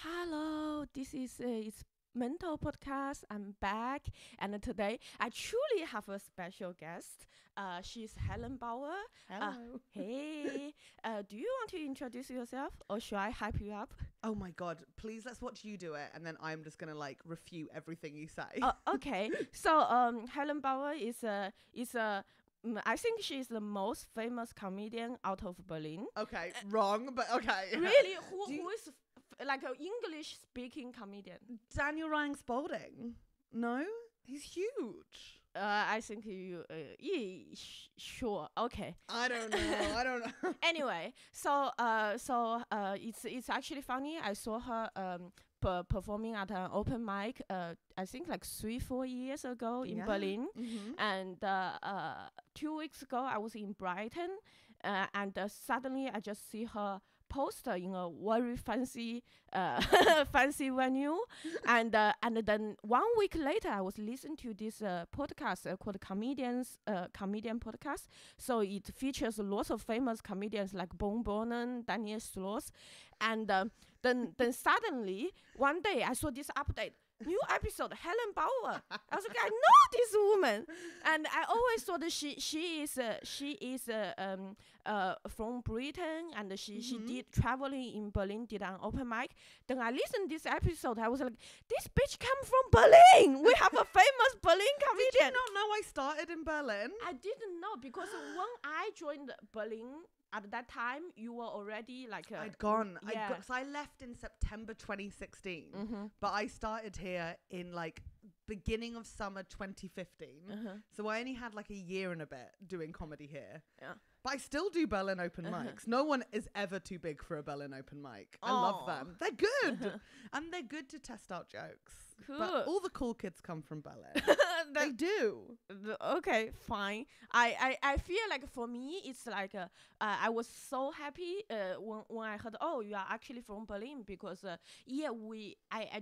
Hello, this is it's Mental Podcast. I'm back, and today I truly have a special guest. She's Helen Bauer. Hello. Hey, do you want to introduce yourself, or should I hype you up? Oh my God, please let's watch you do it, and then I'm just gonna like refute everything you say. Okay. So, Helen Bauer I think she's the most famous comedian out of Berlin. Okay, wrong, but okay. Really, Do you- who is like an English speaking comedian? Daniel Ryan Spalding? No? He's huge. I think sure. Okay. I don't know. Anyway, it's actually funny. I saw her performing at an open mic. I think like 3-4 years ago in Berlin, and 2 weeks ago I was in Brighton, and suddenly I just see her poster in a very fancy fancy venue, and then 1 week later I was listening to this podcast called comedian podcast. So it features lots of famous comedians like Bonen, Daniel Sloss, and then suddenly one day I saw this update. New episode, Helen Bauer. I was like, I know this woman, and I always thought that she is from Britain, and she did traveling in Berlin, did an open mic. Then I listened this episode. I was like, this bitch come from Berlin. We have a famous Berlin comedian. Did you not know I started in Berlin? I didn't know because when I joined Berlin. At that time, you were already like I'd gone. Yeah. So I left in September 2016, but I started here in like beginning of summer 2015. So I only had like a year and a bit doing comedy here. Yeah. But I still do Berlin open mics. No one is ever too big for a Berlin open mic. I love them. They're good. And they're good to test out jokes. Cool. But all the cool kids come from Berlin. They do. Okay, fine. I feel like for me, it's like I was so happy when I heard, oh, you are actually from Berlin, because I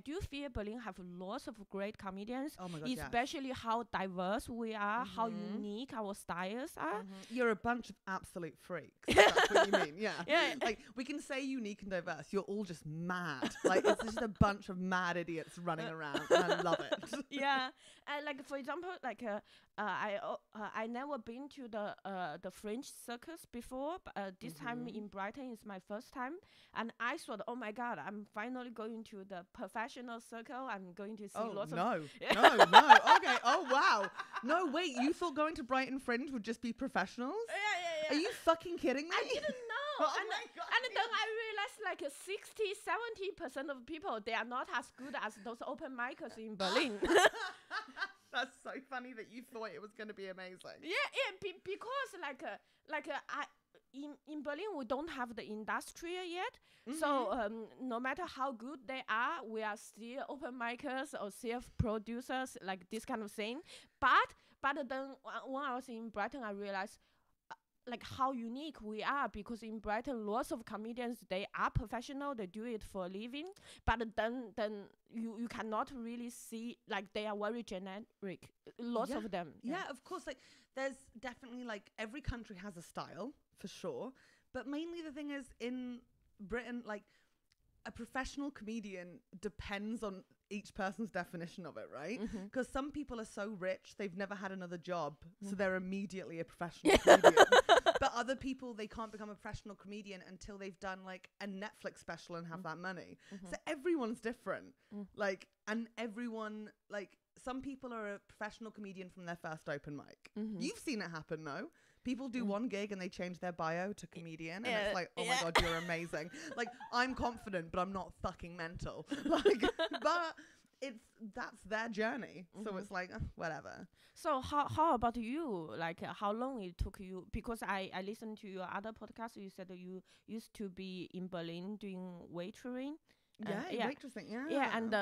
do feel Berlin have lots of great comedians. Oh my God, especially how diverse we are, how unique our styles are. You're a bunch of absolute freaks. That's what you mean, yeah. Yeah. Like, we can say unique and diverse. You're all just mad. Like, it's just a bunch of mad idiots running around, and I love it. Yeah. Like, for example, like I never been to the French circus before, but this time in Brighton is my first time, and I thought, oh my God, I'm finally going to the professional circle. I'm going to see lots of no. Okay. Oh wow. No, wait. You thought going to Brighton Fringe would just be professionals? Yeah. Are you fucking kidding me? I didn't know. Oh and my God, and then I realized like 60-70% of people, they are not as good as those open micers in Berlin. That's so funny that you thought it was going to be amazing. Because in Berlin we don't have the industrial yet, so no matter how good they are, we are still open micers or self producers, like this kind of thing. But then when I was in Brighton, I realized like how unique we are, because in Brighton lots of comedians, they are professional, they do it for a living, but then you cannot really see, like, they are very generic, lots of them. Yeah, of course. Like, there's definitely, like, every country has a style for sure, but mainly the thing is, in Britain, like, a professional comedian depends on each person's definition of it, right? Because some people are so rich, they've never had another job, so they're immediately a professional comedian. But other people, they can't become a professional comedian until they've done like a Netflix special and have that money. So everyone's different. Like, and everyone, like, some people are a professional comedian from their first open mic. You've seen it happen, no? People do one gig and they change their bio to comedian, and it's like, oh my God, you're amazing. Like, I'm confident, but I'm not fucking mental. Like, but that's their journey. So it's like, whatever. So how about you? Like, how long it took you? Because I listened to your other podcast. You said that you used to be in Berlin doing waitering. Waitressing, Yeah, and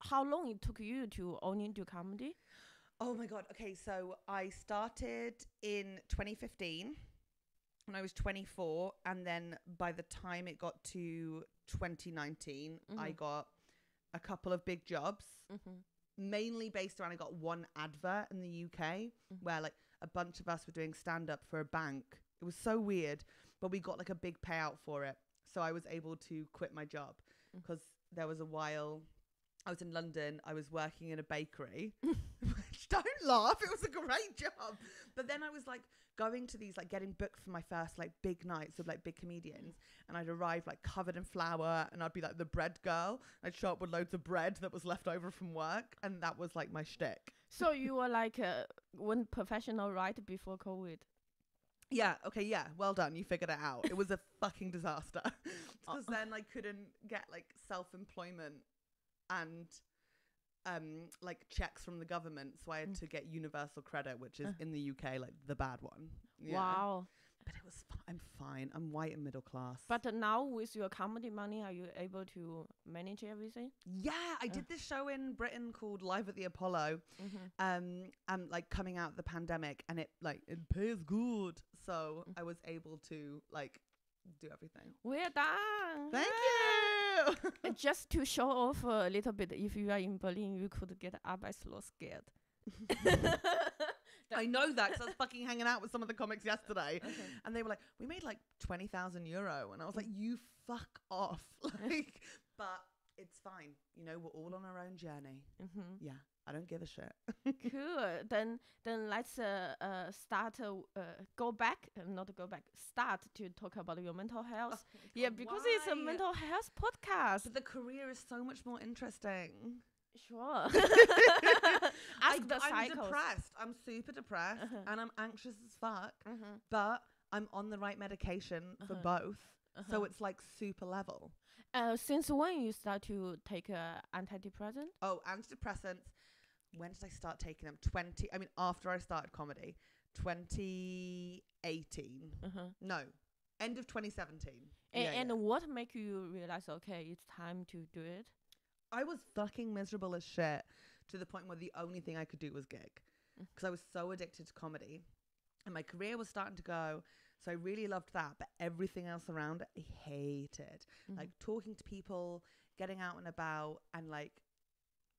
how long it took you to own into comedy? Oh my God. Okay, so I started in 2015 when I was 24, and then by the time it got to 2019, I got a couple of big jobs, mainly based around, I got one advert in the UK where like a bunch of us were doing stand-up for a bank. It was so weird, but we got like a big payout for it. So I was able to quit my job. because there was a while I was in London, I was working in a bakery. Which, don't laugh, it was a great job. But then I was like going to these, like getting booked for my first like big nights with like big comedians, and I'd arrive like covered in flour, and I'd be like the bread girl. I'd show up with loads of bread that was left over from work, and that was like my shtick. So you were like one professional right before COVID. Yeah, okay, yeah, well done, you figured it out. It was a fucking disaster. Because then I couldn't get like self-employment and like checks from the government, so I had to get universal credit, which is in the UK like the bad one. Yeah. Wow. But it was I'm fine. I'm white and middle class. But now with your comedy money, are you able to manage everything? Yeah, I did this show in Britain called Live at the Apollo. Like coming out of the pandemic, and it pays good, so I was able to like do everything. We're done. Thank you. Just to show off a little bit, if you are in Berlin, you could get Arbeitslosgeld. I know that because I was fucking hanging out with some of the comics yesterday, and they were like, "We made like 20,000 euro," and I was like, "You fuck off!" Like, but it's fine. You know, we're all on our own journey. Yeah, I don't give a shit. Cool. Then let's start. Start to talk about your mental health. Yeah, because it's a mental health podcast. But the career is so much more interesting. Sure. I'm depressed. I'm super depressed, and I'm anxious as fuck. But I'm on the right medication for both, so it's like super level. Since when you start to take antidepressant? Oh, antidepressants. When did I start taking them? After I started comedy, 2018. No, end of 2017. And what make you realize, okay, it's time to do it? I was fucking miserable as shit, to the point where the only thing I could do was gig, because I was so addicted to comedy, and my career was starting to go. So I really loved that, but everything else around it, I hated. Like talking to people, getting out and about, and like,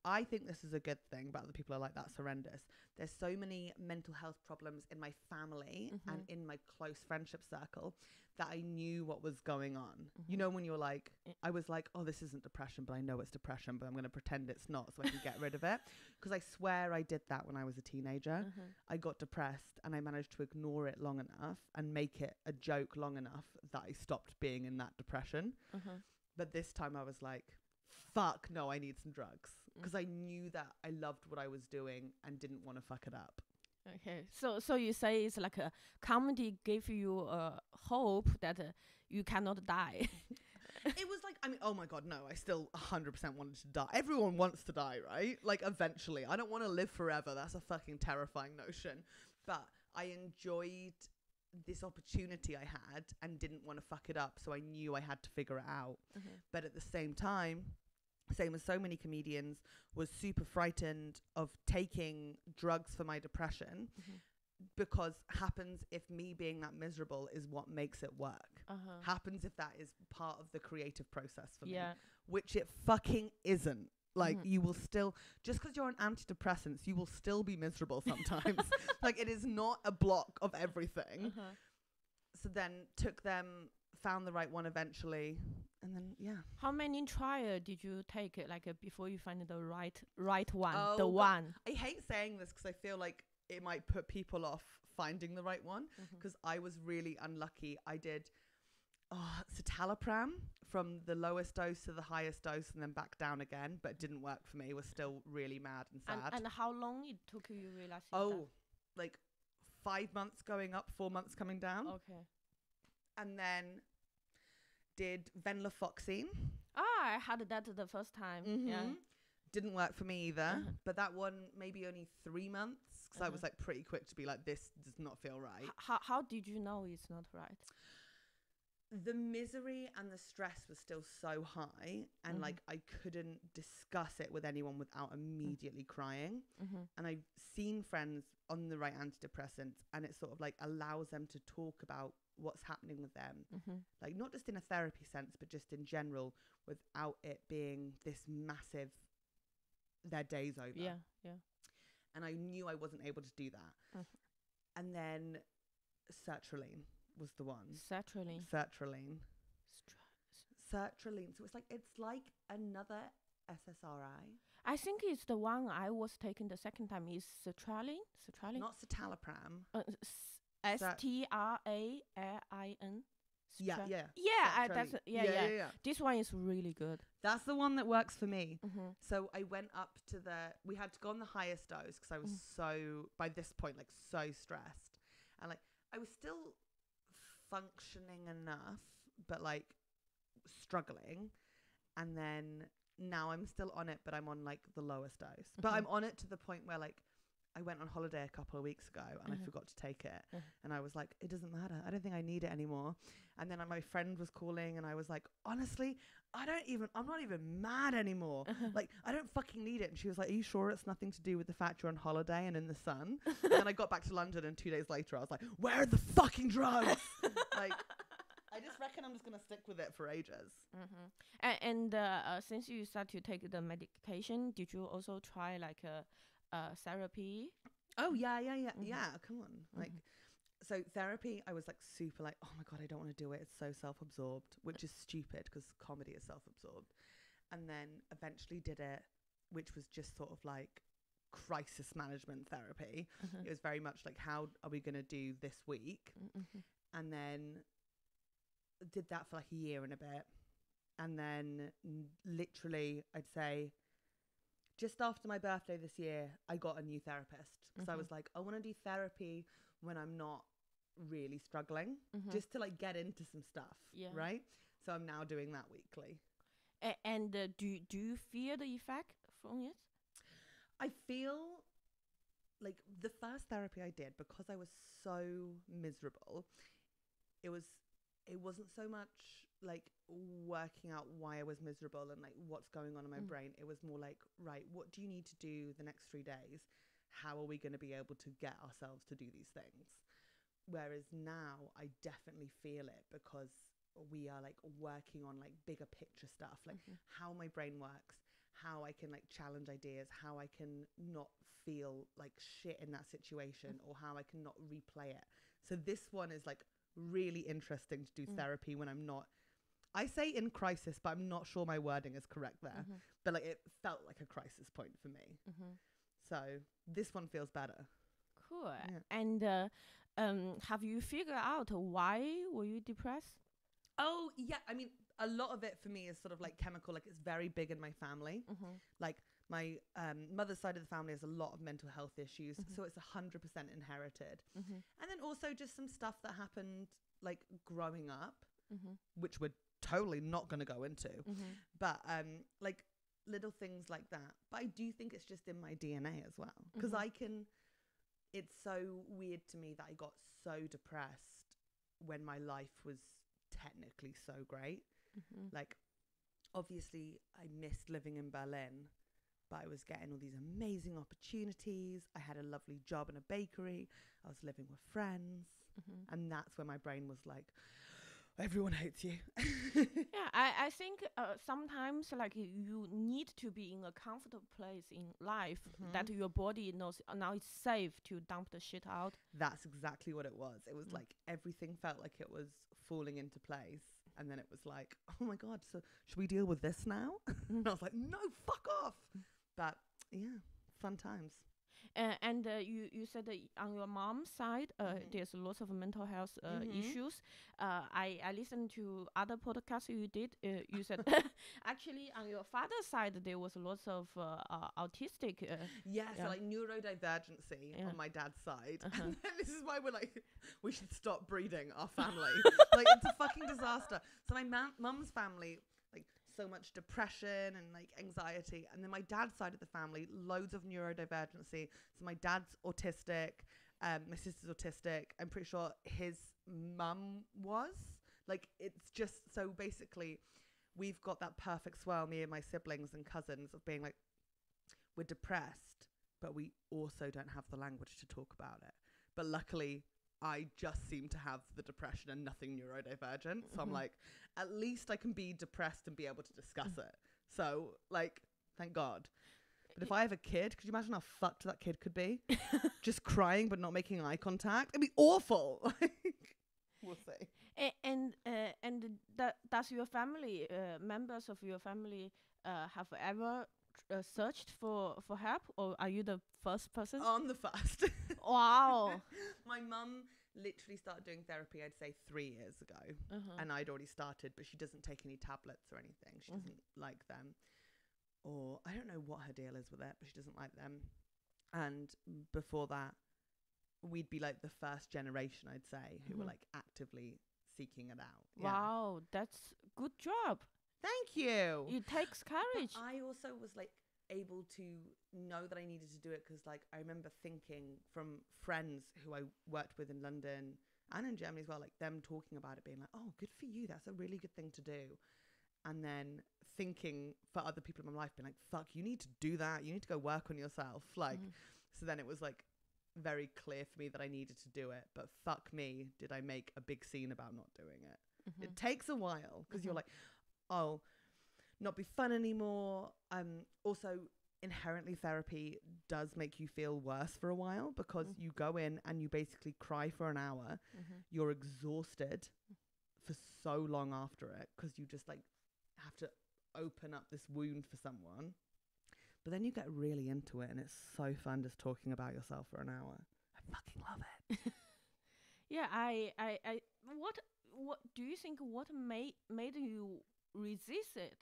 I think this is a good thing, but other people are like, that's horrendous. There's so many mental health problems in my family and in my close friendship circle that I knew what was going on. You know, when you're like, I was like, oh, this isn't depression, but I know it's depression, but I'm going to pretend it's not so I can get rid of it. Because I swear I did that when I was a teenager. I got depressed, and I managed to ignore it long enough and make it a joke long enough that I stopped being in that depression. But this time I was like, fuck no, I need some drugs. Because I knew that I loved what I was doing and didn't want to fuck it up. Okay, so you say it's like a comedy gave you hope that you cannot die. It was like, oh my God, no, I still 100% wanted to die. Everyone wants to die, right? Like, eventually. I don't want to live forever. That's a fucking terrifying notion. But I enjoyed this opportunity I had and didn't want to fuck it up. So I knew I had to figure it out. But at the same time, same as so many comedians, was super frightened of taking drugs for my depression, because happens if me being that miserable is what makes it work. Happens if that is part of the creative process for me, which it fucking isn't. Like, you will still, just because you're on antidepressants, you will still be miserable sometimes. Like, it is not a block of everything. So then took them, found the right one eventually. And then, yeah. How many trial did you take before you find the right one? Oh, one. I hate saying this because I feel like it might put people off finding the right one, because I was really unlucky. I did citalopram from the lowest dose to the highest dose and then back down again, but it didn't work for me. I was still really mad and sad. And how long it took you realize? Like 5 months going up, 4 months coming down. Okay. And then did venlafaxine. I had that the first time. Yeah. Didn't work for me either. But that one maybe only 3 months, because I was like pretty quick to be like, this does not feel right. How did you know it's not right? The misery and the stress was still so high, and like I couldn't discuss it with anyone without immediately crying. And I've seen friends on the right antidepressants, and it sort of like allows them to talk about what's happening with them, like not just in a therapy sense, but just in general, without it being this massive, their day's over. Yeah. And I knew I wasn't able to do that. And then sertraline was the one. Sertraline. sertraline. So it's like another SSRI. I think it's the one I was taking the second time is sertraline. Sertraline. Not citalopram. STRALIN. Yeah. That's Sertraline. Yeah. This one is really good. That's the one that works for me. So I went up to we had to go on the highest dose because I was by this point, like so stressed. And like, I was still functioning enough, but like struggling. And then now I'm still on it, but I'm on like the lowest dose. But I'm on it to the point where like, I went on holiday a couple of weeks ago and I forgot to take it. And I was like, it doesn't matter. I don't think I need it anymore. And then my friend was calling and I was like, honestly, I'm not even mad anymore. Like, I don't fucking need it. And she was like, are you sure it's nothing to do with the fact you're on holiday and in the sun? And then I got back to London and 2 days later I was like, where are the fucking drugs? Like, I just reckon I'm just going to stick with it for ages. And since you start to take the medication, did you also try like a therapy? Oh yeah. Come on, like, so therapy. I was like super like, oh my god, I don't want to do it. It's so self-absorbed, which is stupid because comedy is self-absorbed. And then eventually did it, which was just sort of like crisis management therapy. It was very much like, how are we going to do this week? And then did that for like a year and a bit, and then literally, I'd say, just after my birthday this year, I got a new therapist because I was like, I want to do therapy when I'm not really struggling, just to like get into some stuff, right? So I'm now doing that weekly. And do you feel the effect from it? I feel like the first therapy I did, because I was so miserable, it wasn't so much like working out why I was miserable and like what's going on in my brain. It was more like, right, what do you need to do the next 3 days? How are we going to be able to get ourselves to do these things? Whereas now I definitely feel it because we are like working on like bigger picture stuff, like how my brain works, how I can like challenge ideas, how I can not feel like shit in that situation, or how I can not replay it. So this one is like really interesting to do therapy when I'm not, I say in crisis, but I'm not sure my wording is correct there. But like, it felt like a crisis point for me. So this one feels better. Cool. Yeah. And have you figured out why were you depressed? Oh yeah, I mean, a lot of it for me is sort of like chemical. Like, it's very big in my family. Like my mother's side of the family has a lot of mental health issues, so it's 100% inherited. And then also just some stuff that happened like growing up, which we're totally not going to go into, but like little things like that. But I do think it's just in my DNA as well, because it's so weird to me that I got so depressed when my life was technically so great. Like, obviously I missed living in Berlin, but I was getting all these amazing opportunities. I had a lovely job in a bakery. I was living with friends. And that's when my brain was like, everyone hates you. I think sometimes like you need to be in a comfortable place in life that your body knows now it's safe to dump the shit out. That's exactly what it was. It was like everything felt like it was falling into place. And then it was like, oh my God, so should we deal with this now? And I was like, no, fuck off. But yeah, fun times. And you said that on your mom's side, there's lots of mental health issues. I listened to other podcasts you did. You said actually on your father's side there was lots of autistic. So like neurodivergency on my dad's side. And then this is why we're like, we should stop breeding our family. Like, it's a fucking disaster. So my mum's family, like, so much depression and like anxiety, and then my dad's side of the family, loads of neurodivergency. So my dad's autistic, my sister's autistic. I'm pretty sure his mum was. Like, it's just, so basically we've got that perfect swirl, me and my siblings and cousins, of being like, we're depressed, but we also don't have the language to talk about it. But luckily I just seem to have the depression and nothing neurodivergent. So I'm like, at least I can be depressed and be able to discuss it. So like, thank God. But if I have a kid, could you imagine how fucked that kid could be? Just crying but not making eye contact. It'd be awful. We'll see. Does your family, members of your family, have ever searched for help, or are you the first person? I'm the first. Wow. My mum literally started doing therapy, I'd say 3 years ago. And I'd already started, but she doesn't take any tablets or anything. She doesn't like them. Or I don't know what her deal is with it, but she doesn't like them. And before that, we'd be like the first generation, I'd say, who were like actively seeking it out. Wow, that's good job. Thank you. It takes courage. But I also was like able to know that I needed to do it because like I remember thinking from friends who I worked with in London and in Germany as well, like them talking about it, being like, oh, good for you. That's a really good thing to do. And then thinking for other people in my life, being like, fuck, you need to do that. You need to go work on yourself. Like, so then it was like very clear for me that I needed to do it. But fuck me, did I make a big scene about not doing it. It takes a while because you're like, oh, not be fun anymore. Also, inherently therapy does make you feel worse for a while because you go in and you basically cry for an hour. You're exhausted for so long after it because you just like have to open up this wound for someone. But then you get really into it and it's so fun just talking about yourself for an hour. I fucking love it. Yeah, what do you think what made you resist it?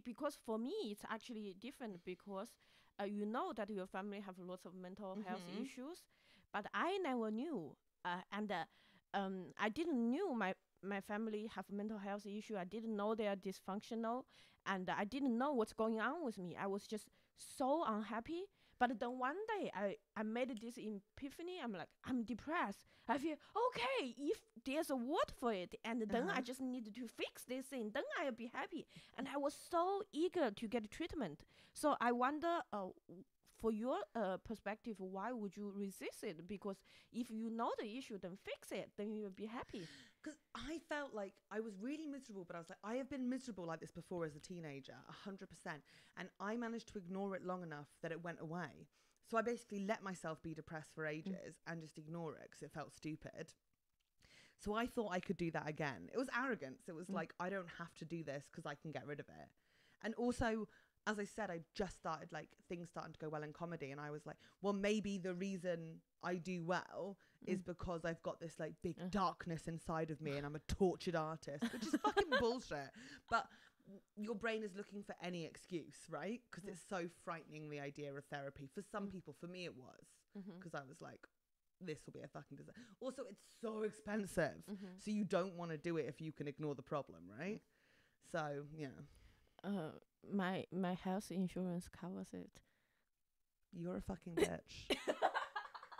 Because for me it's actually different because you know that your family have lots of mental health issues, but I never knew, and I didn't knew my family have mental health issue. I didn't know they are dysfunctional, and I didn't know what's going on with me. I was just so unhappy. But then one day I made this epiphany. I'm like, I'm depressed. I feel, okay, if there's a word for it, and then I just need to fix this thing, then I'll be happy. And I was so eager to get treatment. So I wonder, for your perspective, why would you resist it? Because if you know the issue, then fix it, then you'll be happy. Because I felt like I was really miserable, but I was like, I have been miserable like this before as a teenager, 100%. And I managed to ignore it long enough that it went away. So I basically let myself be depressed for ages and just ignore it because it felt stupid. So I thought I could do that again. It was arrogance. It was like, I don't have to do this because I can get rid of it. And also, as I said, I just started like things starting to go well in comedy. And I was like, well, maybe the reason I do well is because I've got this like big darkness inside of me and I'm a tortured artist, which is fucking bullshit. But your brain is looking for any excuse, right? Because it's so frightening, the idea of therapy. For some people, for me it was, because I was like, this will be a fucking disaster. Also, it's so expensive. So you don't want to do it if you can ignore the problem, right? So, yeah. My health insurance covers it. You're a fucking bitch.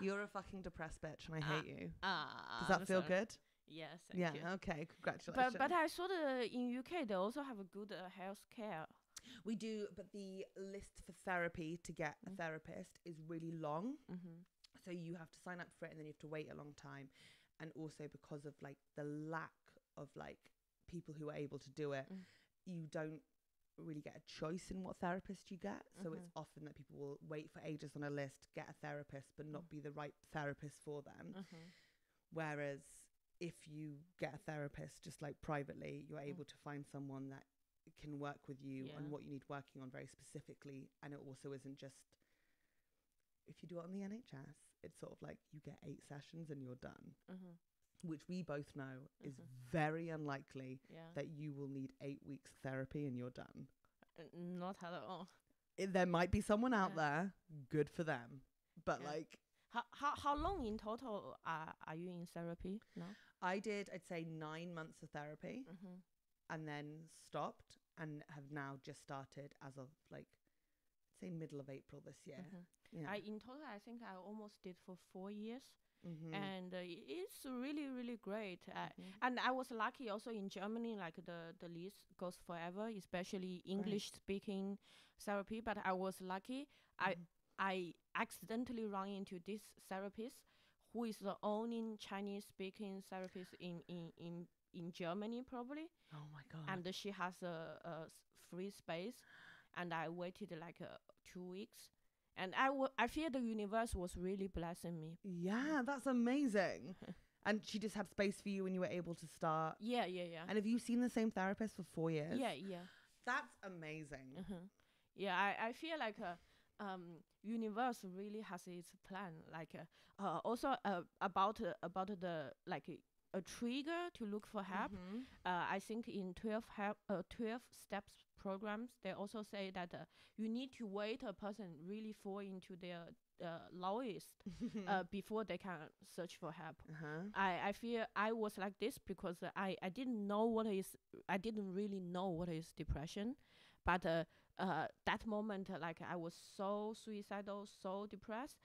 You're a fucking depressed bitch and I hate you. Does that feel good? Yes, thank you. Okay, congratulations. But I saw that in UK they also have a good health care. We do, but the list for therapy to get a therapist is really long. So you have to sign up for it and then you have to wait a long time. And also because of like the lack of like people who are able to do it, you don't really get a choice in what therapist you get. So it's often that people will wait for ages on a list, get a therapist, but not be the right therapist for them. Whereas if you get a therapist just like privately, you're able to find someone that can work with you on what you need working on very specifically. And it also isn't just, if you do it on the NHS, it's sort of like you get 8 sessions and you're done. Which we both know is very unlikely that you will need 8 weeks of therapy and you're done. Not at all. There might be someone out there, good for them. But like... How long in total are you in therapy now? I did, I'd say 9 months of therapy and then stopped and have now just started as of like, say middle of April this year. In total, I think I almost did for 4 years. And it's really, really great. And I was lucky also in Germany, like the list goes forever, especially English-speaking therapy. But I was lucky. I accidentally ran into this therapist who is the only Chinese-speaking therapist in Germany, probably. Oh, my God. And she has a free space. And I waited like 2 weeks. And I feel the universe was really blessing me. Yeah, that's amazing. And she just had space for you and you were able to start. Yeah. And have you seen the same therapist for 4 years? Yeah. That's amazing. Yeah, I feel like universe really has its plan. Like also about the like a trigger to look for help. I think in 12 steps programs, they also say that you need to wait a person really fall into their lowest before they can search for help. I feel I was like this because I didn't really know what is depression, but that moment like I was so suicidal, so depressed.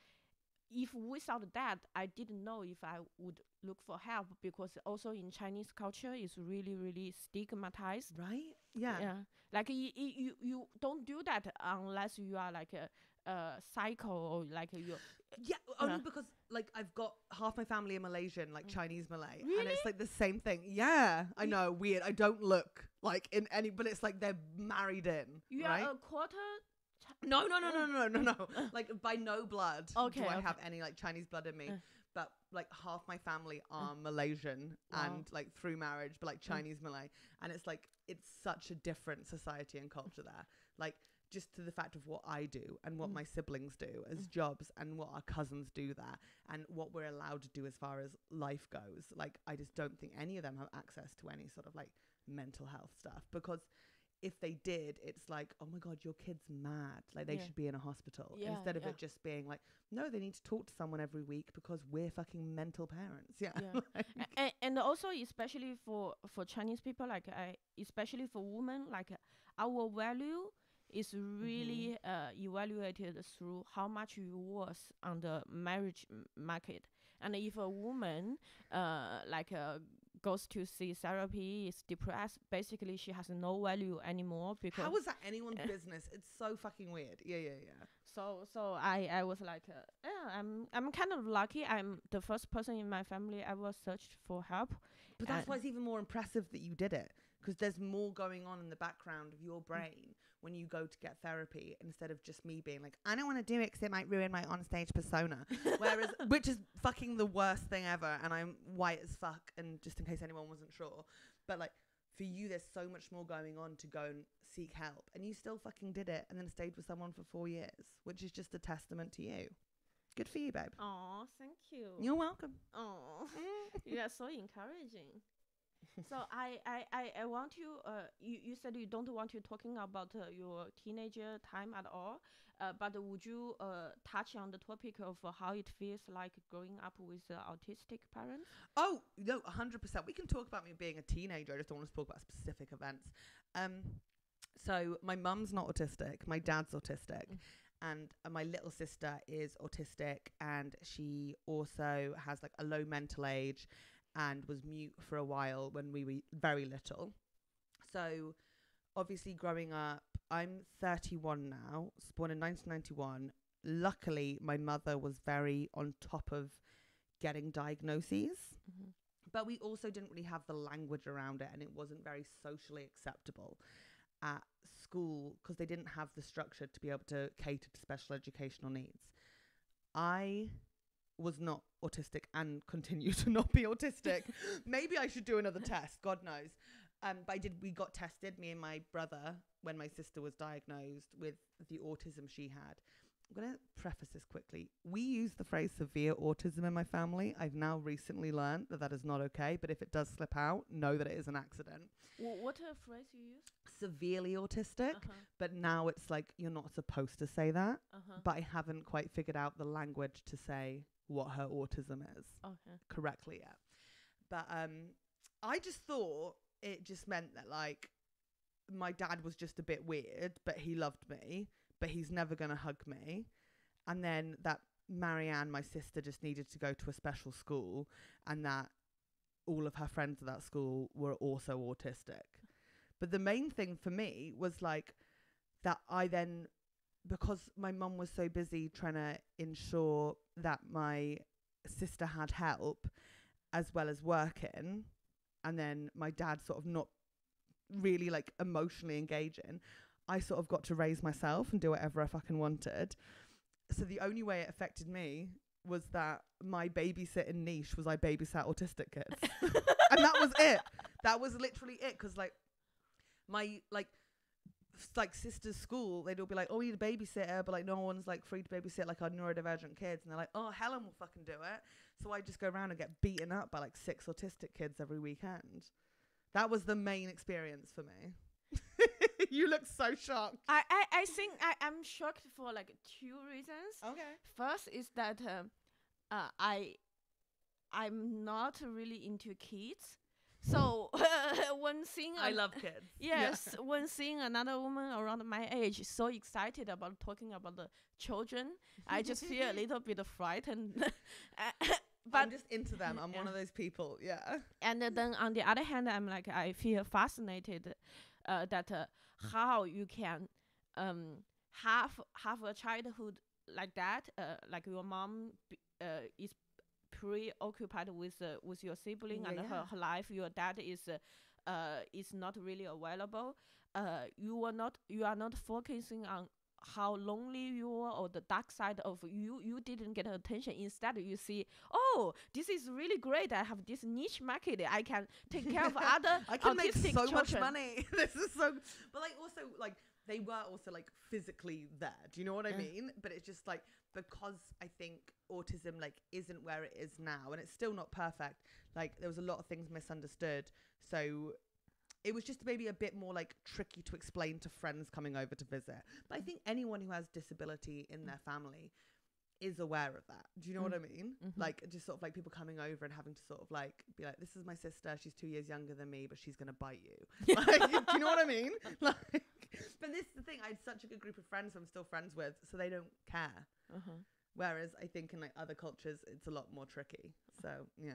If without that, I didn't know if I would look for help, because also in Chinese culture is really, really stigmatized. Right? Yeah. Like you don't do that unless you are like a psycho or like you. Yeah, only because like I've got half my family are Malaysian, like Chinese Malay, Really? and it's like the same thing. Yeah, I know, weird. I don't look like in any, but it's like they're married in. You right? are a quarter. No. Like by no blood do I have any like Chinese blood in me. But like half my family are Malaysian and like through marriage, but like Chinese Malay. And it's like, it's such a different society and culture there. Like just to the fact of what I do and what my siblings do as jobs and what our cousins do there and what we're allowed to do as far as life goes. Like, I just don't think any of them have access to any sort of like mental health stuff, because if they did, it's like, oh my God, your kid's mad. Like they should be in a hospital, instead of it just being like, no, they need to talk to someone every week because we're fucking mental parents. And also especially for Chinese people, like especially for women, like our value is really evaluated through how much you worth on the marriage market. And if a woman goes to see therapy, is depressed, basically she has no value anymore. Because how is that anyone's business? It's so fucking weird. Yeah. So I was like, I'm kind of lucky. I'm the first person in my family ever searched for help. But that's why it's even more impressive that you did it, because there's more going on in the background of your brain when you go to get therapy, instead of just me being like, I don't want to do it because it might ruin my onstage persona. Whereas, which is fucking the worst thing ever, and I'm white as fuck, and just in case anyone wasn't sure. But like, for you, there's so much more going on to go and seek help, and you still fucking did it and then stayed with someone for 4 years, which is just a testament to you. Good for you, babe. Oh, thank you. You're welcome. Oh, you are so encouraging. So I want you, you said you don't want to talking about your teenager time at all, but would you touch on the topic of how it feels like growing up with autistic parents? Oh, no, 100%. We can talk about me being a teenager. I just don't want to talk about specific events. So my mum's not autistic. My dad's autistic. And my little sister is autistic, and she also has like a low mental age and was mute for a while when we were very little. So obviously growing up, I'm 31 now, born in 1991. Luckily, my mother was very on top of getting diagnoses, but we also didn't really have the language around it, and it wasn't very socially acceptable at school because they didn't have the structure to be able to cater to special educational needs. I was not autistic and continue to not be autistic. Maybe I should do another test, God knows. But we got tested, me and my brother, when my sister was diagnosed with the autism she had. I'm going to preface this quickly. We use the phrase severe autism in my family. I've now recently learned that that is not okay, but if it does slip out, know that it is an accident. What phrase you use? Severely autistic, but now it's like you're not supposed to say that, but I haven't quite figured out the language to say what her autism is correctly yet. But I just thought it just meant that like my dad was just a bit weird, but he loved me, but he's never going to hug me. And then that Marianne, my sister, just needed to go to a special school, and that all of her friends at that school were also autistic. But the main thing for me was like that I then, because my mum was so busy trying to ensure that my sister had help as well as working, and then my dad sort of not really like emotionally engaging, I sort of got to raise myself and do whatever I fucking wanted. So the only way it affected me was that my babysitting niche was I babysat autistic kids. And that was it. That was literally it. Because like my like sister's school, they'd all be like, oh, we need a babysitter, but like no one's like free to babysit like our neurodivergent kids. And they're like, oh, Helen will fucking do it. So I just go around and get beaten up by like 6 autistic kids every weekend. That was the main experience for me. You look so shocked. I think I'm shocked for like 2 reasons. Okay. First is that I'm not really into kids. So when seeing I love kids. Yes, when seeing another woman around my age so excited about talking about the children, I just feel a little bit frightened. But I'm just into them. I'm one of those people. Yeah. And then on the other hand, I'm like, I feel fascinated that how you can have a childhood like that, like your mom is preoccupied with your sibling and her life. Your dad is not really available. You are not focusing on how lonely you are or the dark side of you didn't get attention. Instead you see, oh, this is really great, I have this niche market, I can take care of other I can make so children. much money. This is so, but like also like they were also like physically there, do you know what I mean? But it's just like, because I think autism like isn't where it is now, and it's still not perfect, like there was a lot of things misunderstood, so it was just maybe a bit more like tricky to explain to friends coming over to visit. But I think anyone who has disability in their family is aware of that. Do you know what I mean? Like just sort of like people coming over and having to sort of like be like, this is my sister, she's 2 years younger than me, but she's gonna bite you. Like, do you know what I mean? Like, but this is the thing, I had such a good group of friends who I'm still friends with, so they don't care. Whereas I think in like other cultures it's a lot more tricky. So yeah.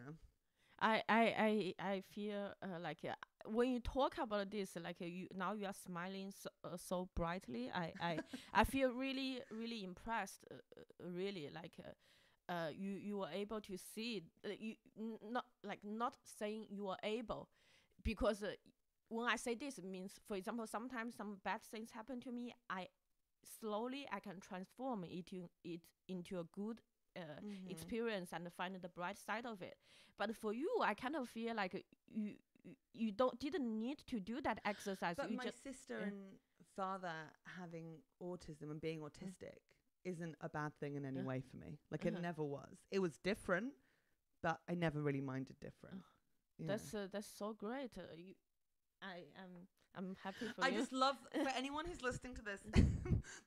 I feel like when you talk about this, like you are smiling so brightly. I feel really impressed. Really like you were able to see you not saying you are able, because when I say this, it means, for example, sometimes some bad things happen to me. I can transform it into a good experience and find the bright side of it. But for you, I kind of feel like you didn't need to do that exercise. But you my sister and father having autism and being autistic isn't a bad thing in any way for me. Like it never was. It was different, but I never really minded different. That's so great. I'm happy for you. I just love, for anyone who's listening to this,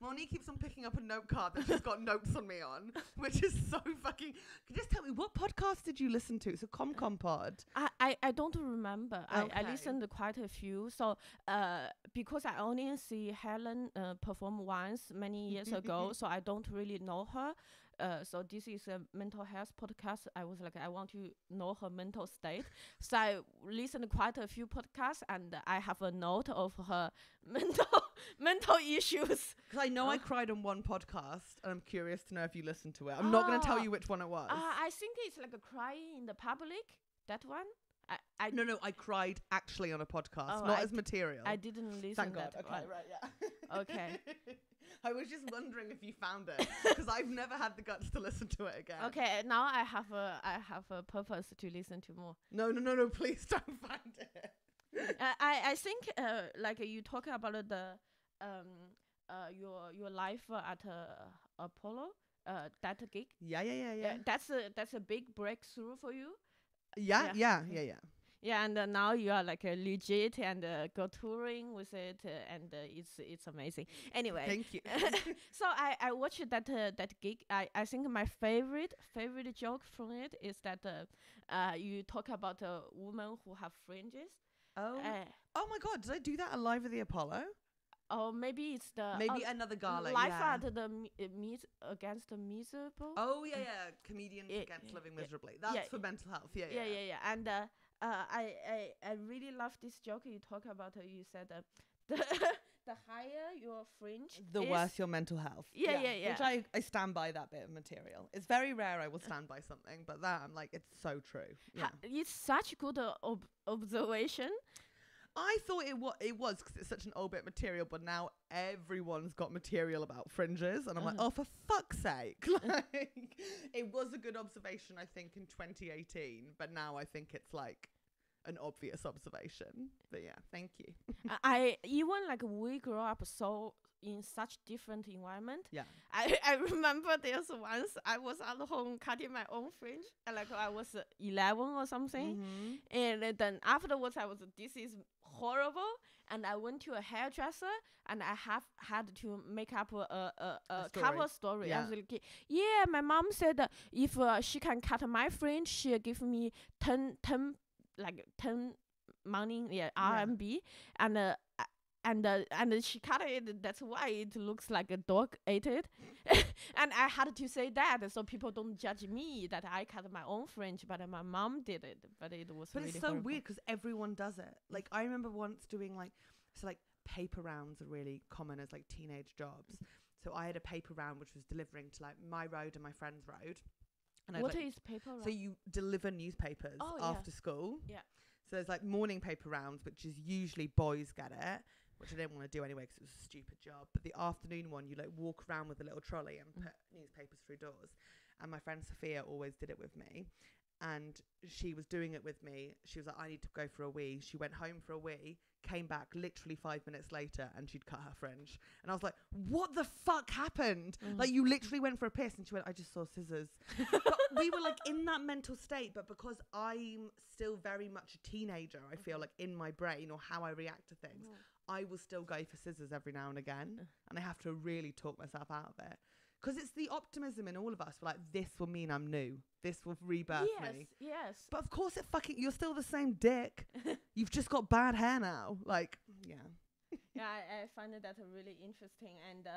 Moni keeps on picking up a note card that she's got notes on me on, which is so fucking... Can you just tell me, what podcast did you listen to? It's a ComCom pod. I don't remember. Okay. I listened to quite a few. So because I only see Helen perform once many years ago, so I don't really know her. So this is a mental health podcast. I was like, I want to know her mental state. So I listened to quite a few podcasts, and I have a note of her mental issues. Because I know I cried on one podcast, and I'm curious to know if you listened to it. I'm not going to tell you which one it was. I think it's like a crying in the public, that one. No, I cried actually on a podcast, not as material. I didn't listen. Thank God. That Okay, one. right, yeah. Okay. I was just wondering if you found it, because I've never had the guts to listen to it again. Okay, now I have a purpose to listen to more. No, please don't find it. I think like you talk about the your life at Apollo, that gig. Yeah. That's a big breakthrough for you. Yeah. Yeah, and now you are like legit and go touring with it, and it's amazing. Anyway, thank you. So I watched that gig. I think my favorite joke from it is that you talk about a woman who have fringes. Oh my God! Did I do that live at the Apollo? Oh, maybe it's the another gala. Life at the Meet Against the Miserable. Oh yeah. Comedians Against Living Miserably. That's for mental health. Yeah. And I really love this joke you talk about. You said the higher your fringe, the worse your mental healf. Yeah. Which I stand by that bit of material. It's very rare I will stand by something, but that I'm like, it's so true. Yeah. It's such good observation. I thought it was because it's such an old bit material, but now everyone's got material about fringes, and I'm like, oh, for fuck's sake! Like, it was a good observation, I think, in 2018, but now I think it's like an obvious observation. But yeah, thank you. I even like we grew up so in such different environment. Yeah. I remember there's once I was at home cutting my own fringe, and like I was 11 or something, and then afterwards I was, this is horrible, and I went to a hairdresser and I had to make up a cover story. Yeah. I was like, yeah, my mom said that if she can cut my fringe, she'll give me 10 money, RMB, and she cut it. That's why it looks like a dog ate it. And I had to say that so people don't judge me that I cut my own fringe, but my mom did it. But it was. But really it's so horrible. weird because everyone does it. Like I remember once doing like paper rounds are really common as like teenage jobs. So I had a paper round which was delivering to like my road and my friend's road. And What is paper round? So you deliver newspapers after school. Yeah. So there's like morning paper rounds, which is usually boys get it, which I didn't want to do anyway because it was a stupid job. But the afternoon one, you like walk around with a little trolley and put newspapers through doors. And my friend Sophia always did it with me. And she was doing it with me. She was like, I need to go for a wee. She went home for a wee, came back literally 5 minutes later, and she'd cut her fringe. And I was like, what the fuck happened? Like, you literally went for a piss, and she went, I just saw scissors. But we were like in that mental state. But because I'm still very much a teenager, I feel like in my brain or how I react to things, I will still go for scissors every now and again. And I have to really talk myself out of it. Because it's the optimism in all of us. We're like, this will mean I'm new. This will rebirth me. Yes. But of course you're still the same dick. You've just got bad hair now. Like, yeah. Yeah, I find that really interesting. And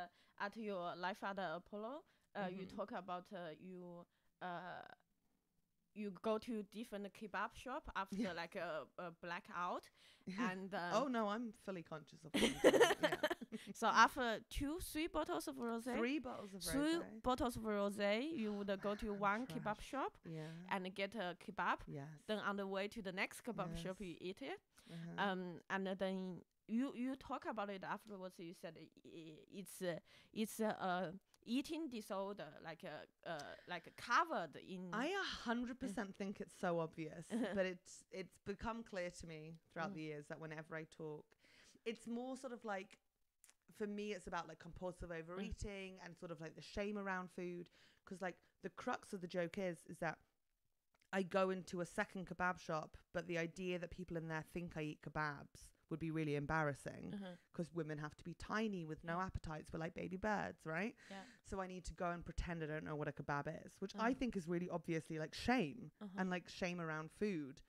at your Life at Apollo, you talk about you go to different kebab shop after like a blackout. And oh no, I'm fully conscious of it. Yeah. So after 3 bottles of rosé, 3 bottles of rosé. 3 bottles of rosé, you would go to one kebab shop and get a kebab. Yes. Then on the way to the next kebab shop, you eat it. And then you talk about it afterwards. You said it's eating disorder, like covered in. I 100% think it's so obvious, but it's become clear to me throughout the years that whenever I talk, it's more sort of like, for me, it's about like compulsive overeating and sort of like the shame around food. Because like the crux of the joke is that I go into a second kebab shop, but the idea that people in there think I eat kebabs would be really embarrassing because women have to be tiny with no appetites. We're like baby birds, right? Yeah. So I need to go and pretend I don't know what a kebab is, which I think is really obviously like shame and like shame around food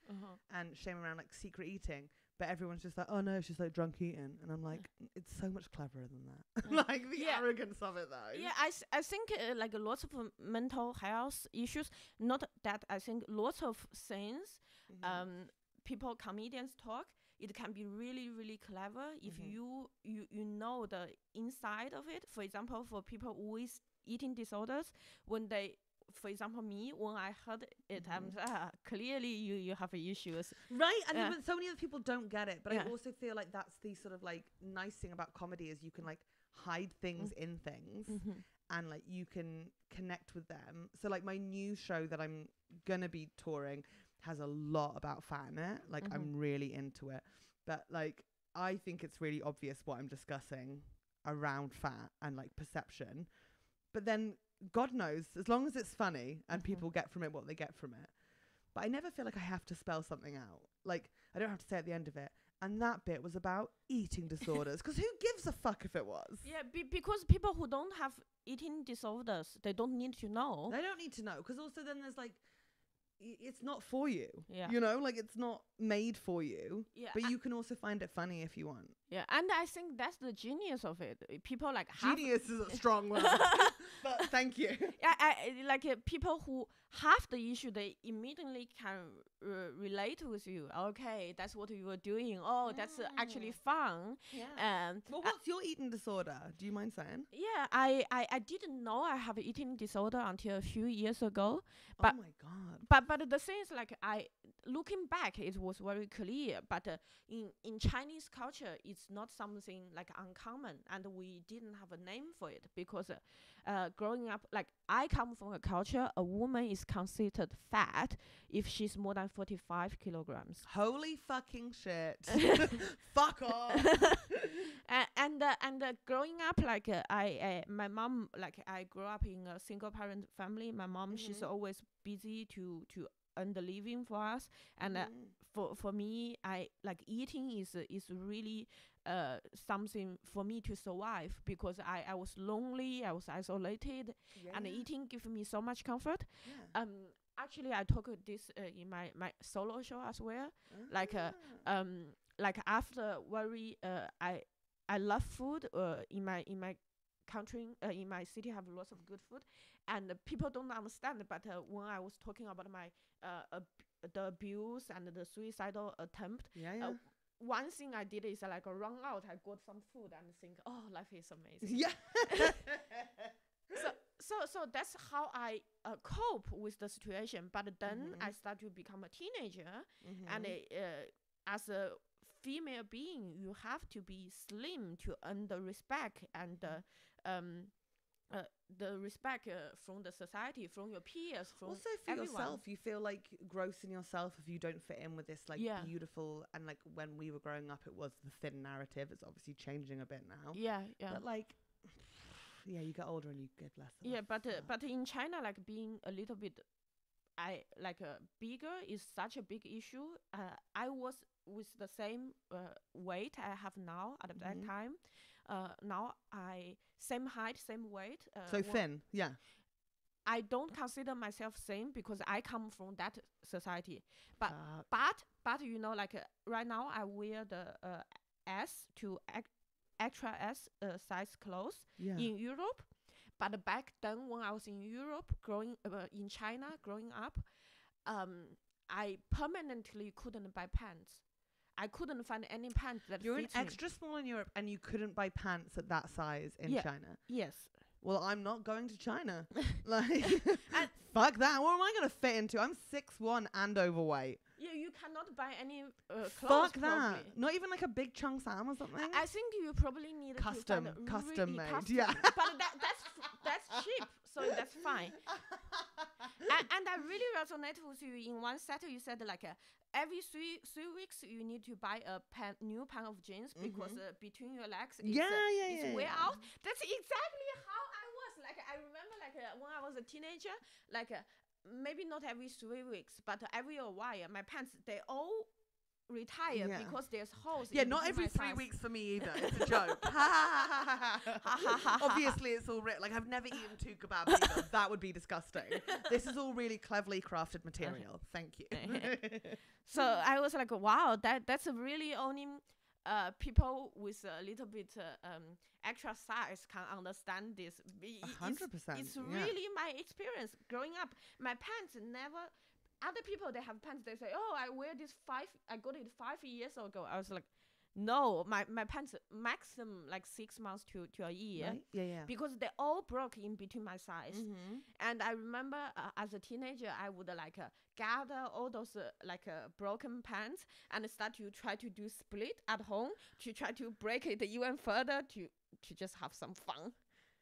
and shame around like secret eating. But everyone's just like, oh no, she's like drunk eating. And I'm like, it's so much cleverer than that. Like the arrogance of it though. Yeah, I think like lots of mental health issues, not that I think lots of things, people, comedians talk, it can be really, really clever if you know the inside of it. For example, for people with eating disorders, when they, for example, me, when I heard it, I'm clearly you have issues. Right, and even so many other people don't get it. But I also feel like that's the sort of like nice thing about comedy is you can like hide things in things and like you can connect with them. So like my new show that I'm gonna be touring has a lot about fat in it. Like I'm really into it. But like I think it's really obvious what I'm discussing around fat and like perception. But then God knows, as long as it's funny and people get from it what they get from it. But I never feel like I have to spell something out. Like, I don't have to say at the end of it. And that bit was about eating disorders. Because who gives a fuck if it was? Yeah, because people who don't have eating disorders, they don't need to know. They don't need to know. Because also then there's like, it's not for you. Yeah. You know, like it's not made for you. Yeah. But you can also find it funny if you want. Yeah, and I think that's the genius of it. People like Genius is a strong word, but thank you. Yeah, like people who have the issue, they immediately can relate with you. Okay, that's what you were doing. Oh, that's actually fun. Yeah. Well, what's your eating disorder? Do you mind saying? Yeah, I didn't know I have eating disorder until a few years ago. But, oh my god. But the thing is, like, looking back, it was very clear. But in Chinese culture, it's not something like uncommon, and we didn't have a name for it because growing up, like, I come from a culture, a woman is considered fat if she's more than 45 kilograms. Holy fucking shit. Fuck off. And growing up, like, my mom, like, I grew up in a single parent family. My mom, she's always busy to earn the living for us, and for me, I like eating is really something for me to survive, because I was lonely, I was isolated, and eating gave me so much comfort. Actually, I talk this in my solo show as well. Like after very I love food. In my country, in my city, have lots of good food, and people don't understand. But when I was talking about my the abuse and the suicidal attempt, one thing I did is like run out. I got some food and think, oh, life is amazing. Yeah. So that's how I cope with the situation. But then I start to become a teenager, and as a female being, you have to be slim to earn the respect and the respect from the society, from your peers, from also for everyone. Yourself. You feel like gross in yourself if you don't fit in with this like beautiful, and like when we were growing up, it was the thin narrative. It's obviously changing a bit now. Yeah. But like, yeah, you get older and you get less. Yeah, but in China, like being a little bit, bigger is such a big issue. I was with the same weight I have now at that time. Now I same height, same weight. So thin, yeah. I don't consider myself same because I come from that society. But you know, like right now I wear the S to extra S size clothes in Europe. But back then, when I was in Europe, in China, growing up, I permanently couldn't buy pants. I couldn't find any pants that You're fit an extra me. small in Europe, and you couldn't buy pants at that size in China. Yes. Well, I'm not going to China. Like, fuck that. What am I going to fit into? I'm 6'1" and overweight. Yeah, you cannot buy any clothes. Fuck that. Probably. Not even like a big Chung Sam or something. I think you probably need custom to find custom made. Custom. Yeah. But that's cheap, so that's fine. And I really resonate with you. In one set, you said like every three weeks you need to buy a new pair of jeans because between your legs it's way out. That's exactly how I was. Like I remember like when I was a teenager, like maybe not every 3 weeks, but every a while, my pants they all retire because there's holes. Yeah, not every 3 weeks for me either. It's a joke. Obviously, it's all like I've never eaten 2 kebabs either. That would be disgusting. This is all really cleverly crafted material. Thank you. So I was like, wow, that's really only people with a little bit extra size can understand this. 100%. It's really my experience growing up. My pants never. Other people, they have pants, they say, oh, I wear this I got it 5 years ago. I was like, no, my pants maximum like 6 months to a year. Right? Yeah. Because they all broke in between my size. And I remember as a teenager, I would like gather all those broken pants and start to try to do split at home to try to break it even further to just have some fun.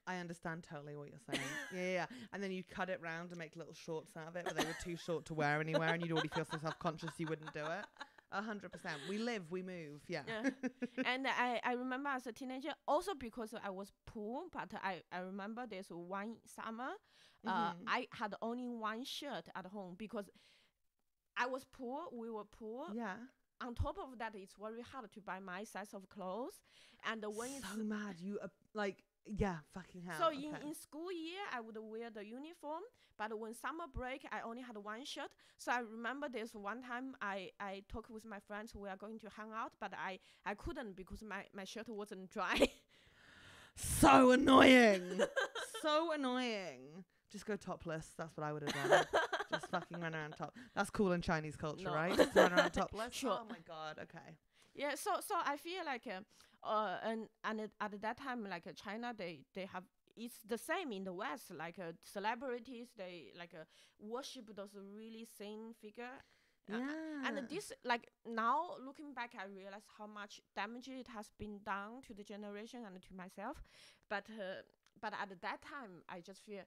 I understand totally what you're saying. Yeah. And then you cut it round and make little shorts out of it, but they were too short to wear anywhere, and you'd already feel so self-conscious you wouldn't do it. 100%. We live, we move. Yeah. And I remember as a teenager, also because I was poor, but I remember there's one summer, I had only one shirt at home because I was poor. We were poor. Yeah. On top of that, it's very hard to buy my size of clothes. And when so mad, you like Yeah, fucking hell. So okay. in school year, I would wear the uniform, but when summer break, I only had one shirt. So I remember there's one time I talked with my friends, we are going to hang out, but I couldn't because my shirt wasn't dry. So annoying. So annoying. Just go topless. That's what I would have done. Just fucking run around top. That's cool in Chinese culture, No. right? Just run around topless. Sure. Oh my god. Okay. Yeah, so I feel like at that time, like China, they have, it's the same in the West. Like celebrities, they like worship those really thin figure. Yeah. And this, like now looking back, I realize how much damage it has been done to the generation and to myself. But at that time, I just feel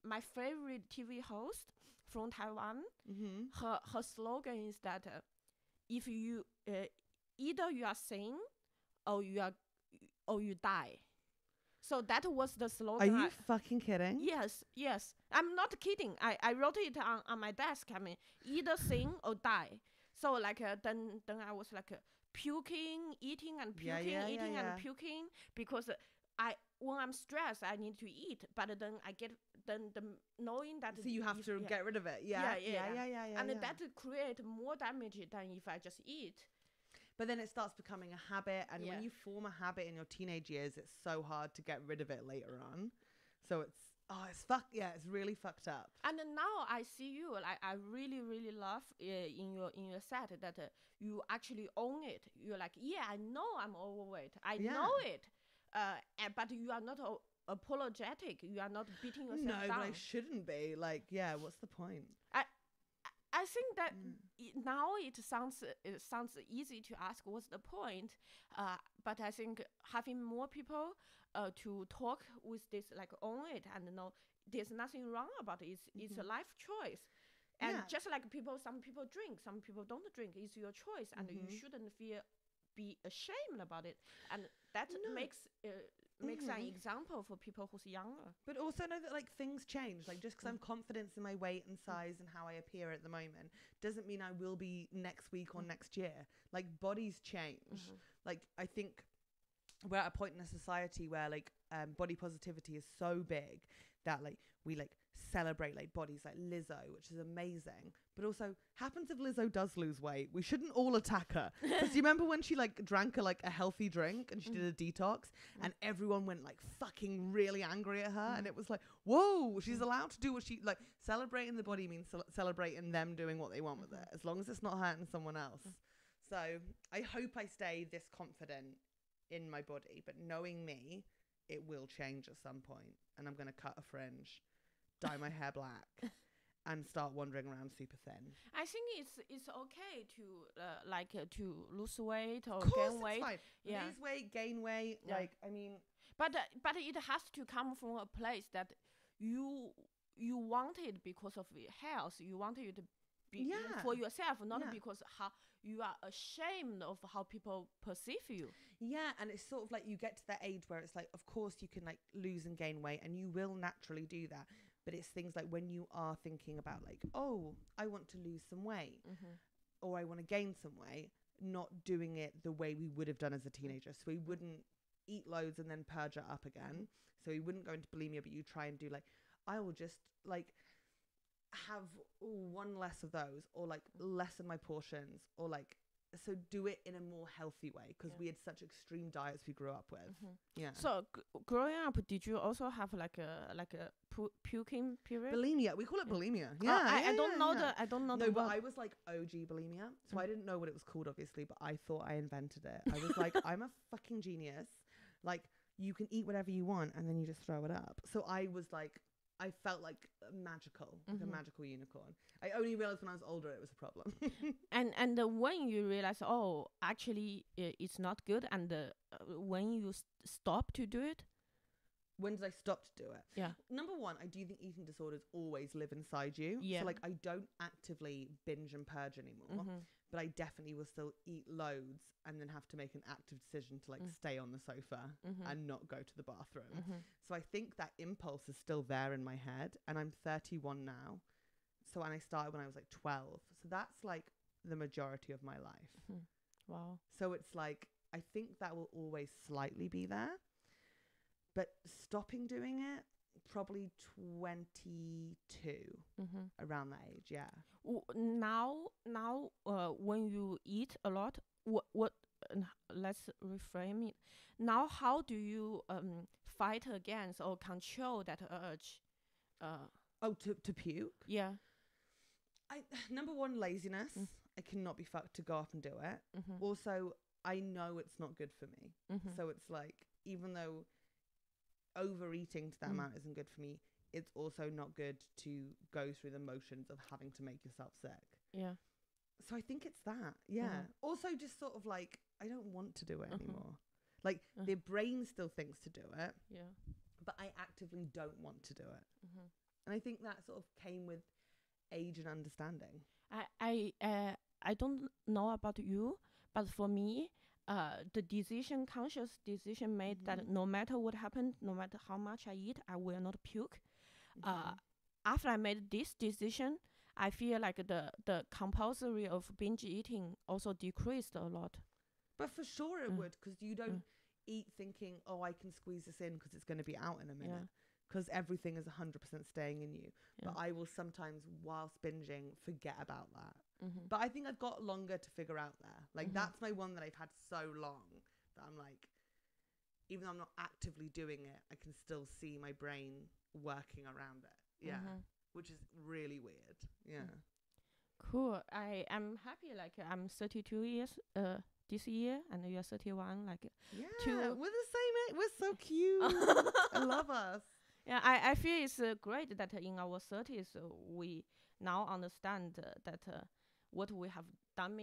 my favorite TV host from Taiwan, her slogan is that if you either you are sane or you die. So that was the slogan. Are you fucking kidding? Yes. I'm not kidding. I wrote it on my desk. I mean, either sing or die. So like then I was like puking, eating and puking, and puking because when I'm stressed I need to eat, but then I get the knowing that. So you have to get rid of it. Yeah. And that create more damage than if I just eat. But then it starts becoming a habit, and when you form a habit in your teenage years, it's so hard to get rid of it later on. So it's really fucked up. And now I see you, like I really love in your set that you actually own it. You're like, I know I'm overweight. I know it. But you are not apologetic. You are not beating yourself down. No, but I shouldn't be. Like, what's the point? I think that now it sounds easy to ask what's the point, but I think having more people to talk with this, like own it and know there's nothing wrong about it. It's a life choice, and just like some people drink, some people don't drink. It's your choice, and you shouldn't be ashamed about it, and that makes an example for people who's younger. But also know that like things change. Like just because I'm confident in my weight and size and how I appear at the moment doesn't mean I will be next week or next year. Like bodies change. Like I think we're at a point in a society where like body positivity is so big that like we like celebrate like bodies like Lizzo, which is amazing, but also happens if Lizzo does lose weight, we shouldn't all attack her. Because you remember when she like drank a healthy drink and she did a detox and everyone went like fucking really angry at her, and it was like, whoa, she's allowed to do what she like. Celebrating the body means celebrating them doing what they want with it, as long as it's not hurting someone else. So I hope I stay this confident in my body, but knowing me, it will change at some point, and I'm gonna cut a fringe, dye my hair black, and start wandering around super thin. I think it's okay to to lose weight or of course gain weight. Fine. Yeah. Lose weight, gain weight. Yeah. Like I mean, but it has to come from a place that you want it because of your health. You want it to be for yourself, not because how you are ashamed of how people perceive you. Yeah, and it's sort of like you get to that age where it's like, of course you can like lose and gain weight, and you will naturally do that. But it's things like when you are thinking about like, oh, I want to lose some weight, or I want to gain some weight, not doing it the way we would have done as a teenager. So we wouldn't eat loads and then purge it up again. So we wouldn't go into bulimia, but you try and do like, I will just like have one less of those, or like lessen my portions, or like, so do it in a more healthy way, because we had such extreme diets we grew up with. So growing up, did you also have like a puking period? Bulimia, we call it bulimia. I don't know the no, but word. I was like OG bulimia, so I didn't know what it was called, obviously, but I thought I invented it. I was like, I'm a fucking genius. Like, you can eat whatever you want and then you just throw it up. So I was like, I felt like magical, like a magical unicorn. I only realized when I was older it was a problem. and when you realize, oh, actually it's not good, and when you stop to do it. When did I stop to do it? Yeah. Number one, I do think eating disorders always live inside you. Yeah. So like I don't actively binge and purge anymore, but I definitely will still eat loads and then have to make an active decision to like stay on the sofa and not go to the bathroom. So I think that impulse is still there in my head, and I'm 31 now. So, and I started when I was like 12. So that's like the majority of my life. Wow. So it's like, I think that will always slightly be there. but stopping doing it probably 22, around that age. Yeah. Now, when you eat a lot, what? Let's reframe it. Now, how do you fight against or control that urge? To puke. Yeah. Number one, laziness. I cannot be fucked to go up and do it. Also, I know it's not good for me. So it's like, even though overeating to that amount isn't good for me, it's also not good to go through the motions of having to make yourself sick. Yeah. So I think it's that. Yeah. Also, just sort of like, I don't want to do it anymore. Like, the brain still thinks to do it. Yeah. But I actively don't want to do it. And I think that sort of came with age and understanding. I don't know about you, but for me, the conscious decision made that no matter what happened, no matter how much I eat, I will not puke. After I made this decision, I feel like the compulsory of binge eating also decreased a lot. But for sure it would, because you don't eat thinking, oh, I can squeeze this in because it's going to be out in a minute. Because everything is 100% staying in you. But I will sometimes, whilst binging, forget about that. But I think I've got longer to figure out there. Like, that's my one that I've had so long that I'm like, even though I'm not actively doing it, I can still see my brain working around it. Yeah. Which is really weird. Yeah. Cool. I am happy. Like, I'm 32 years this year, and you're 31. Like, we're the same age. We're so cute. I love us. Yeah, I feel it's great that in our 30s we now understand that what we have done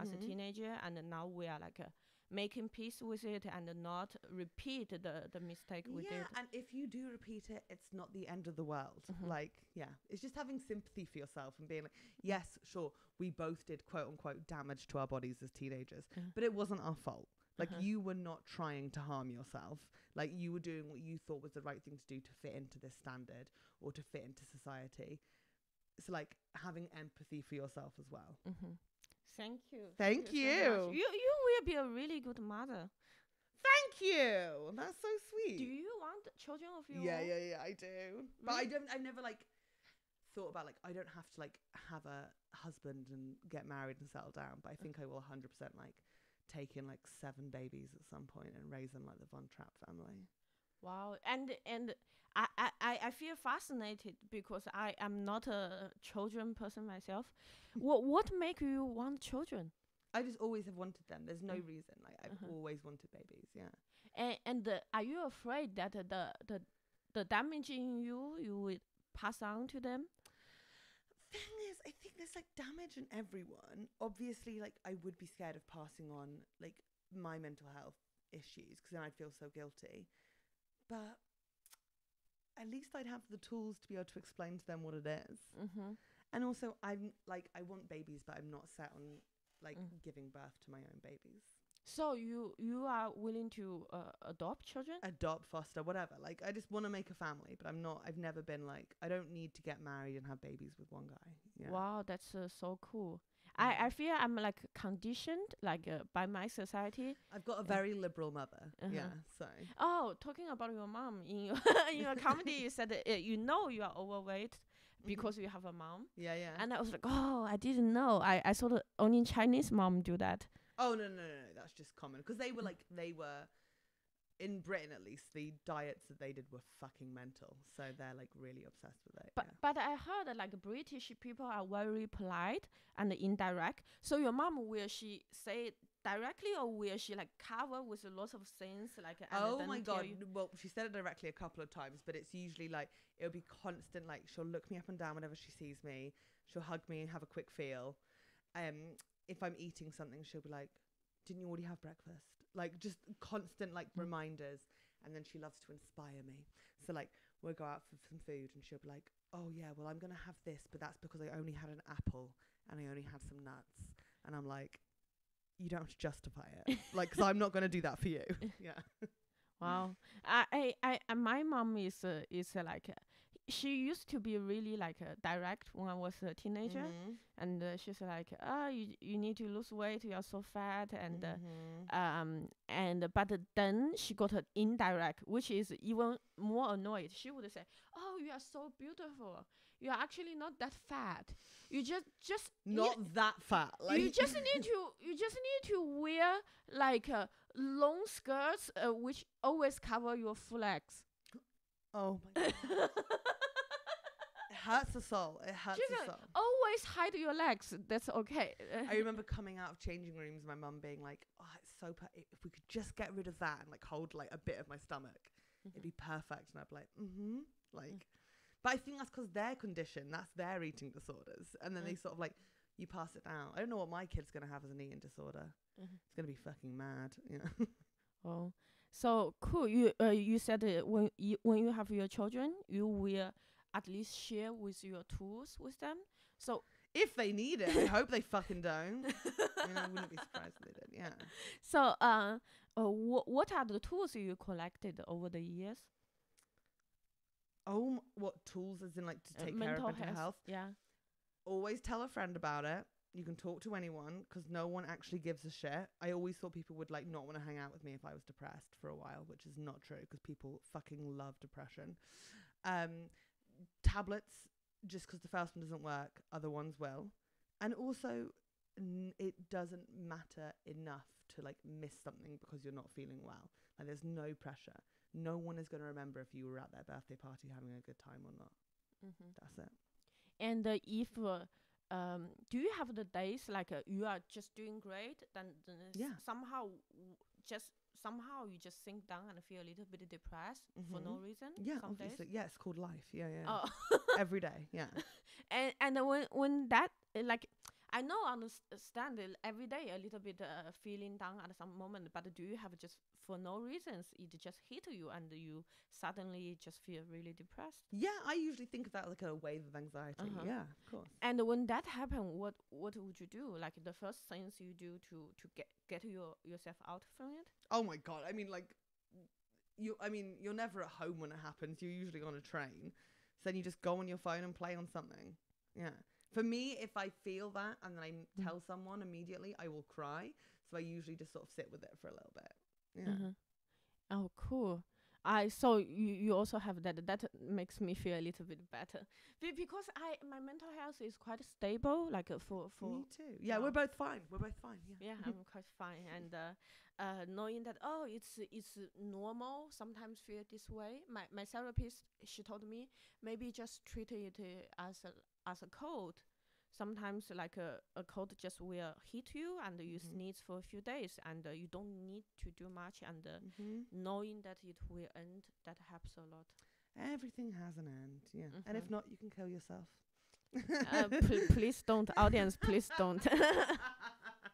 as a teenager, and now we are like making peace with it and not repeat the mistake we did. Yeah, and if you do repeat it, it's not the end of the world. Like, it's just having sympathy for yourself and being like, yes, sure, we both did quote unquote damage to our bodies as teenagers, but it wasn't our fault. Like, you were not trying to harm yourself. Like, you were doing what you thought was the right thing to do to fit into this standard or to fit into society. So, like, having empathy for yourself as well. Thank you. Thank you. So you will be a really good mother. Thank you. That's so sweet. Do you want children of your own? Yeah, I do. But I've never, like, thought about, like, I don't have to, like, have a husband and get married and settle down. But I think I will 100%, like, take in like 7 babies at some point and raise them like the Von Trapp family. Wow. And I feel fascinated because I am not a children person myself. What make you want children? I just always have wanted them. There's no reason. Like, I've always wanted babies. Yeah. And are you afraid that the damage in you would pass on to them? Thing is, I think there's like damage in everyone. Obviously, like, I would be scared of passing on like my mental health issues because then I'd feel so guilty. But at least I'd have the tools to be able to explain to them what it is. And also, I'm like, I want babies, but I'm not set on like giving birth to my own babies. So you are willing to adopt children? Adopt, foster, whatever. Like, I just want to make a family, but I've never been like, I don't need to get married and have babies with one guy. Yeah. Wow, that's so cool. I feel I'm like conditioned like by my society. I've got a very liberal mother. Yeah, so. Oh, talking about your mom, in your comedy you said you know you are overweight because you have a mom. Yeah. And I was like, oh, I didn't know. I saw only Chinese mom do that. Oh, no. That's just common. Because they were in Britain at least, the diets that they did were fucking mental. So they're like really obsessed with it. But I heard that like British people are very polite and indirect. So your mom, will she say it directly or will she like cover with lots of things? Like, oh my God. Well, she said it directly a couple of times, but it's usually like, it'll be constant. Like, she'll look me up and down whenever she sees me. She'll hug me and have a quick feel. If I'm eating something, she'll be like, didn't you already have breakfast? Like, just constant like reminders. And then she loves to inspire me. So like, we'll go out for some food and she'll be like, oh yeah, well, I'm going to have this, but that's because I only had an apple and I only had some nuts. And I'm like, you don't have to justify it. Like, because I'm not going to do that for you. Yeah. Wow. My mom is like, she used to be really like direct when I was a teenager, and she's like, you need to lose weight, you are so fat, and but then she got indirect, which is even more annoyed. She would say, "Oh, you are so beautiful. You are actually not that fat. You just not that fat. Like you just need to wear like long skirts which always cover your full legs." Oh my god. It hurts the soul. It hurts the soul. Always hide your legs. That's okay. I remember coming out of changing rooms, my mum being like, "Oh, it's so if we could just get rid of that and like hold like a bit of my stomach, it'd be perfect." And I'd be like, like. But I think that's because their condition, that's their eating disorders, and then they sort of like you pass it down. I don't know what my kid's gonna have as an eating disorder. It's gonna be fucking mad. Yeah. Oh, so cool. You said when you have your children, you will at least share with your tools with them. So if they need it, I hope they fucking don't. I wouldn't be surprised if they did. Yeah. So what are the tools you collected over the years? Oh, what tools as in like to take care of mental health? Yeah. Always tell a friend about it. You can talk to anyone because no one actually gives a shit. I always thought people would like not want to hang out with me if I was depressed for a while, which is not true because people fucking love depression. Tablets, just because the first one doesn't work, other ones will. And also, it doesn't matter enough to like miss something because you're not feeling well. Like there's no pressure. No one is going to remember if you were at their birthday party having a good time or not. That's it. And if do you have the days like you are just doing great, then somehow you just sink down and feel a little bit depressed for no reason? Yeah, some obviously. days? Yeah, it's called life. Yeah. Oh. Every day. Yeah. And when that like I know I understand it every day a little bit feeling down at some moment, but do you have just for no reasons it just hit you and you suddenly just feel really depressed? Yeah, I usually think of that like a wave of anxiety. Yeah, of course. And when that happened, what would you do? Like the first things you do to get yourself out from it? Oh my god! I mean, like you're never at home when it happens. You're usually on a train, so then you just go on your phone and play on something. Yeah. For me, if I feel that and then I tell someone immediately, I will cry. So I usually just sort of sit with it for a little bit. Yeah. Oh, cool. So you also have that. That makes me feel a little bit better because my mental health is quite stable. Like for me too. Yeah, we're both fine. Yeah, I'm quite fine. And knowing that it's normal. Sometimes feel this way. My therapist, she told me maybe just treat it as a cold. Sometimes like a cold just will hit you and you sneeze for a few days and you don't need to do much and knowing that it will end, that helps a lot. Everything has an end, yeah. And if not, you can kill yourself. Please don't, audience, please don't.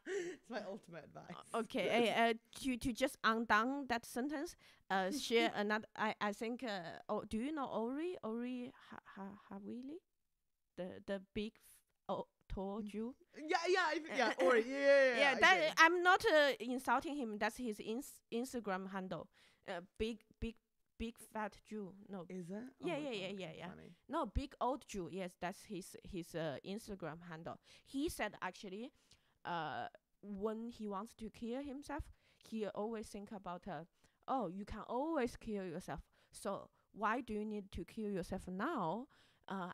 It's my ultimate advice. Okay, to just undone that sentence, share another. I think. Do you know Ori Havili, the big tall Jew? Yeah, Ori. Yeah. That I'm not insulting him. That's his Instagram handle. Big fat Jew. No. Is it? Yeah. Funny. No, big old Jew. Yes, that's his Instagram handle. He said actually, when he wants to kill himself, he always think about you can always kill yourself. So why do you need to kill yourself now?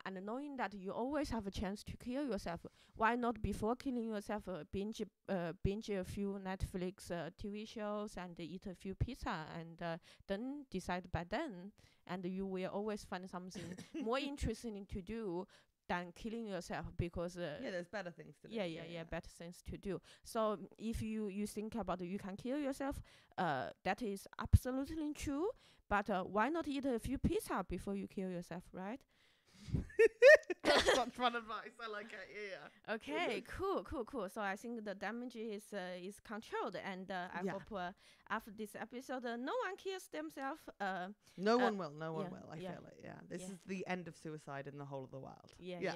And knowing that you always have a chance to kill yourself, why not before killing yourself binge a few Netflix TV shows and eat a few pizza and then decide by then, and you will always find something more interesting to do than killing yourself because there's better things to do. Yeah, better things to do. So if you think about you can kill yourself, that is absolutely true. But why not eat a few pizza before you kill yourself, right? That's such fun advice. I like it. Yeah. Okay, cool. So I think the damage is controlled, and I hope after this episode, no one kills themselves. No one will. I feel it. Yeah, this is the end of suicide in the whole of the world. Yeah.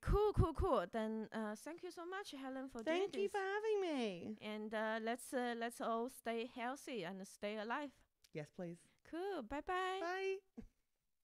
Cool. Then thank you so much, Helen, for doing this. Thank you for having me. And let's all stay healthy and stay alive. Yes, please. Cool. Bye. Bye.